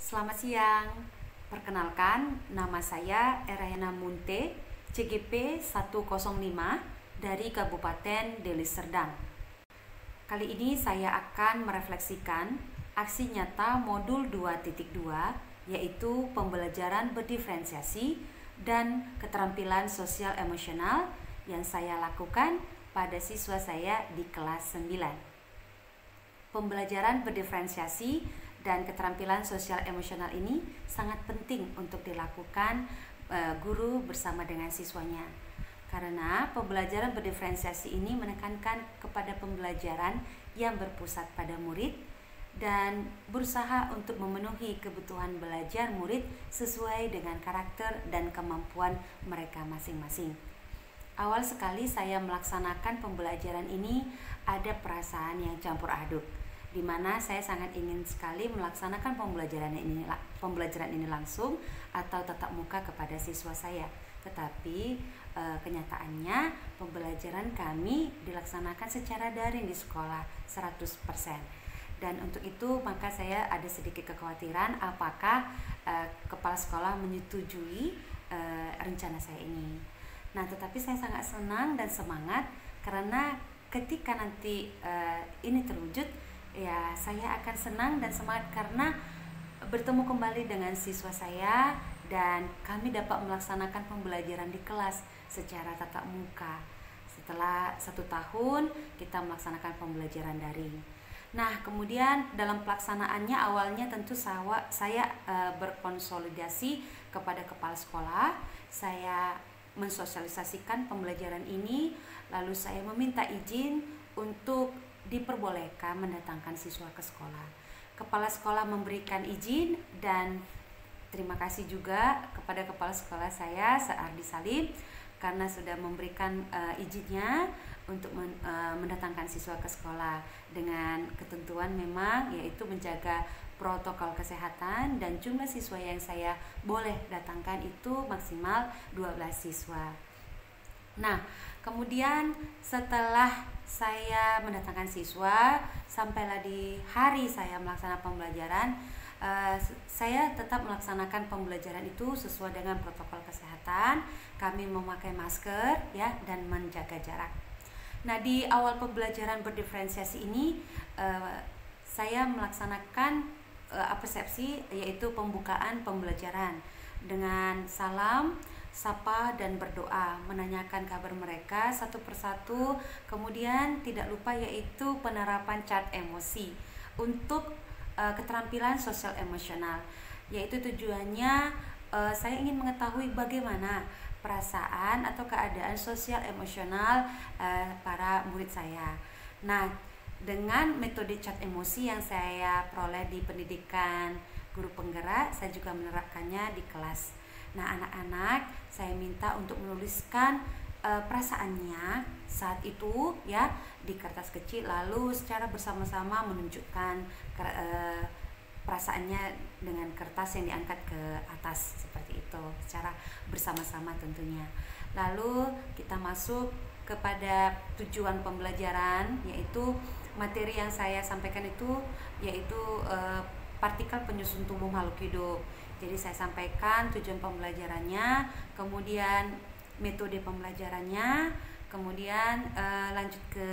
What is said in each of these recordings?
Selamat siang. Perkenalkan, nama saya Erayana Munte, CGP 105 dari Kabupaten Deli Serdang. Kali ini saya akan merefleksikan aksi nyata modul 2.2, yaitu pembelajaran berdiferensiasi dan keterampilan sosial emosional yang saya lakukan pada siswa saya di kelas 9. Pembelajaran berdiferensiasi dan keterampilan sosial emosional ini sangat penting untuk dilakukan guru bersama dengan siswanya. Karena pembelajaran berdiferensiasi ini menekankan kepada pembelajaran yang berpusat pada murid dan berusaha untuk memenuhi kebutuhan belajar murid sesuai dengan karakter dan kemampuan mereka masing-masing. Awal sekali saya melaksanakan pembelajaran ini ada perasaan yang campur aduk, di mana saya sangat ingin sekali melaksanakan pembelajaran ini langsung atau tatap muka kepada siswa saya. Tetapi kenyataannya pembelajaran kami dilaksanakan secara daring di sekolah 100%. Dan untuk itu maka saya ada sedikit kekhawatiran apakah kepala sekolah menyetujui rencana saya ini. Nah, tetapi saya sangat senang dan semangat karena ketika nanti ini terwujud, ya saya akan senang dan semangat karena bertemu kembali dengan siswa saya dan kami dapat melaksanakan pembelajaran di kelas secara tatap muka. Setelah 1 tahun kita melaksanakan pembelajaran daring. Nah, kemudian dalam pelaksanaannya awalnya tentu saya berkonsolidasi kepada kepala sekolah. Saya mensosialisasikan pembelajaran ini, lalu saya meminta izin untuk diperbolehkan mendatangkan siswa ke sekolah. Kepala sekolah memberikan izin dan terima kasih juga kepada kepala sekolah saya, Seardi Salim, karena sudah memberikan izinnya untuk mendatangkan siswa ke sekolah dengan ketentuan memang yaitu menjaga protokol kesehatan dan jumlah siswa yang saya boleh datangkan itu maksimal 12 siswa. Nah, kemudian setelah saya mendatangkan siswa, sampailah di hari saya melaksanakan pembelajaran, saya tetap melaksanakan pembelajaran itu sesuai dengan protokol kesehatan. Kami memakai masker ya dan menjaga jarak. Nah, di awal pembelajaran berdiferensiasi ini saya melaksanakan persepsi yaitu pembukaan pembelajaran dengan salam, sapa dan berdoa, menanyakan kabar mereka satu persatu. Kemudian tidak lupa yaitu penerapan cat emosi untuk keterampilan sosial emosional, yaitu tujuannya saya ingin mengetahui bagaimana perasaan atau keadaan sosial emosional para murid saya. Nah, dengan metode cat emosi yang saya peroleh di pendidikan guru penggerak, saya juga menerapkannya di kelas. Nah, anak-anak saya minta untuk menuliskan perasaannya saat itu ya di kertas kecil, lalu secara bersama-sama menunjukkan perasaannya dengan kertas yang diangkat ke atas seperti itu, secara bersama-sama tentunya. Lalu kita masuk kepada tujuan pembelajaran, yaitu materi yang saya sampaikan itu yaitu partikel penyusun tubuh makhluk hidup. Jadi saya sampaikan tujuan pembelajarannya, kemudian metode pembelajarannya, kemudian lanjut ke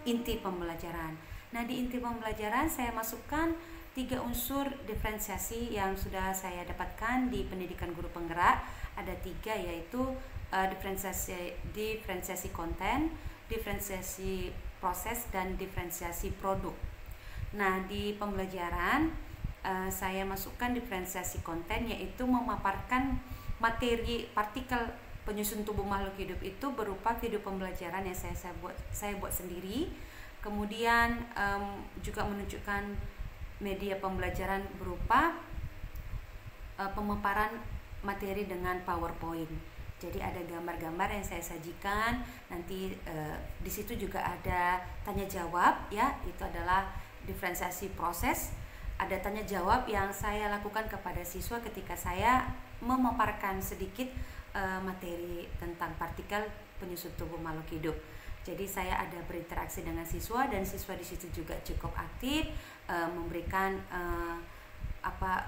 inti pembelajaran. Nah, di inti pembelajaran saya masukkan 3 unsur diferensiasi yang sudah saya dapatkan di pendidikan guru penggerak. Ada 3, yaitu diferensiasi konten, diferensiasi proses, dan diferensiasi produk. Nah, di pembelajaran saya masukkan diferensiasi konten, yaitu memaparkan materi partikel penyusun tubuh makhluk hidup itu berupa video pembelajaran yang saya buat sendiri. Kemudian juga menunjukkan media pembelajaran berupa pemaparan materi dengan PowerPoint. Jadi ada gambar-gambar yang saya sajikan. Nanti di situ juga ada tanya jawab ya, itu adalah diferensiasi proses. Ada tanya jawab yang saya lakukan kepada siswa ketika saya memaparkan sedikit materi tentang partikel penyusun tubuh makhluk hidup. Jadi saya ada berinteraksi dengan siswa dan siswa di situ juga cukup aktif memberikan apa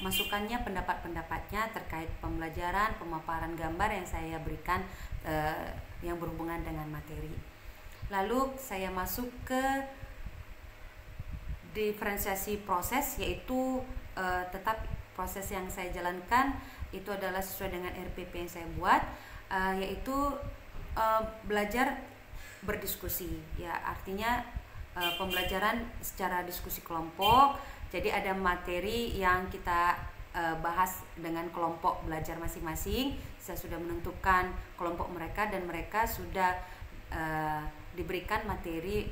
masukannya, pendapat-pendapatnya terkait pembelajaran, pemaparan gambar yang saya berikan yang berhubungan dengan materi. Lalu saya masuk ke diferensiasi proses, yaitu tetap proses yang saya jalankan itu adalah sesuai dengan RPP yang saya buat, yaitu belajar berdiskusi. Ya, artinya pembelajaran secara diskusi kelompok. Jadi ada materi yang kita bahas dengan kelompok belajar masing-masing. Saya sudah menentukan kelompok mereka dan mereka sudah diberikan materi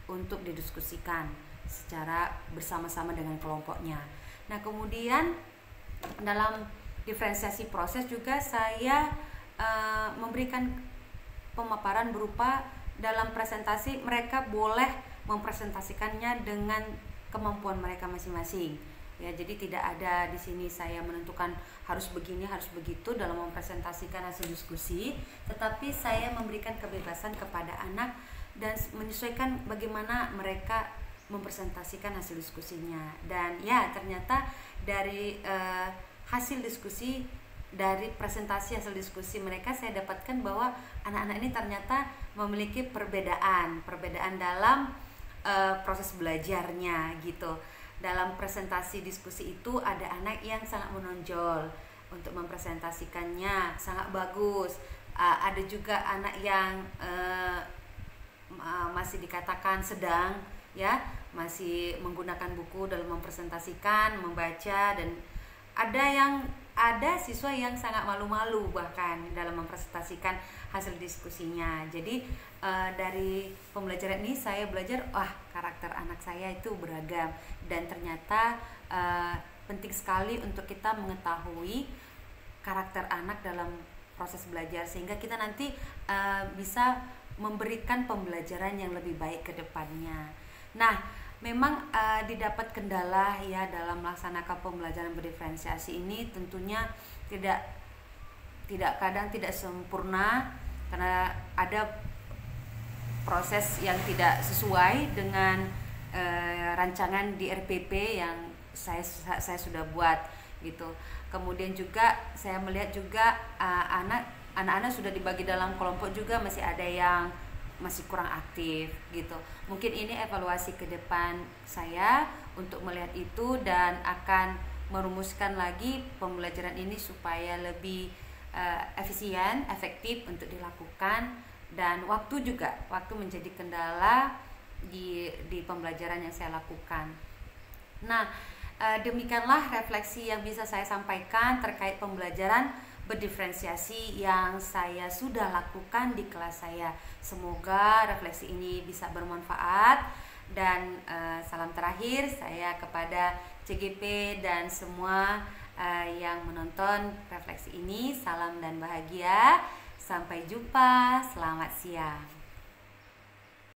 untuk didiskusikan secara bersama-sama dengan kelompoknya. Nah, kemudian dalam diferensiasi proses juga saya memberikan pemaparan berupa dalam presentasi mereka boleh mempresentasikannya dengan kemampuan mereka masing-masing. Ya, jadi tidak ada di sini saya menentukan harus begini, harus begitu dalam mempresentasikan hasil diskusi, tetapi saya memberikan kebebasan kepada anak dan menyesuaikan bagaimana mereka mempresentasikan hasil diskusinya. Dan ya, ternyata dari hasil diskusi, dari presentasi hasil diskusi mereka, saya dapatkan bahwa anak-anak ini ternyata memiliki perbedaan dalam proses belajarnya gitu. Dalam presentasi diskusi itu ada anak yang sangat menonjol untuk mempresentasikannya, sangat bagus. Ada juga anak yang masih dikatakan sedang, ya, masih menggunakan buku dalam mempresentasikan, membaca, dan ada siswa yang sangat malu-malu bahkan dalam mempresentasikan hasil diskusinya. Jadi dari pembelajaran ini saya belajar, karakter anak saya itu beragam, dan ternyata penting sekali untuk kita mengetahui karakter anak dalam proses belajar sehingga kita nanti bisa memberikan pembelajaran yang lebih baik ke depannya. Nah, memang didapat kendala ya dalam melaksanakan pembelajaran berdiferensiasi ini, tentunya kadang tidak sempurna karena ada proses yang tidak sesuai dengan rancangan di RPP yang saya sudah buat gitu. Kemudian juga saya melihat juga anak-anak sudah dibagi dalam kelompok juga masih ada yang masih kurang aktif gitu. Mungkin ini evaluasi ke depan saya untuk melihat itu dan akan merumuskan lagi pembelajaran ini supaya lebih efisien, efektif untuk dilakukan, dan waktu menjadi kendala di pembelajaran yang saya lakukan. Nah, demikianlah refleksi yang bisa saya sampaikan terkait pembelajaran berdiferensiasi yang saya sudah lakukan di kelas saya. Semoga refleksi ini bisa bermanfaat, dan salam terakhir saya kepada CGP dan semua yang menonton refleksi ini. Salam dan bahagia, sampai jumpa, selamat siang.